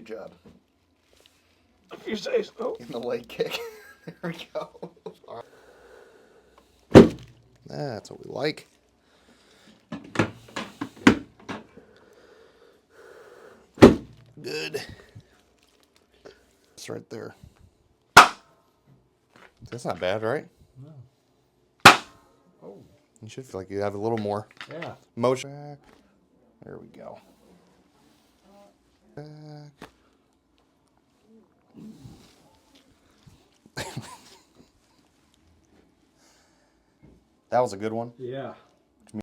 Good job. If you say so. In the leg kick. There we go. That's what we like. Good. It's right there. That's not bad, right? No. Oh. You should feel like you have a little more motion. Back. There we go. Back. That was a good one. Yeah.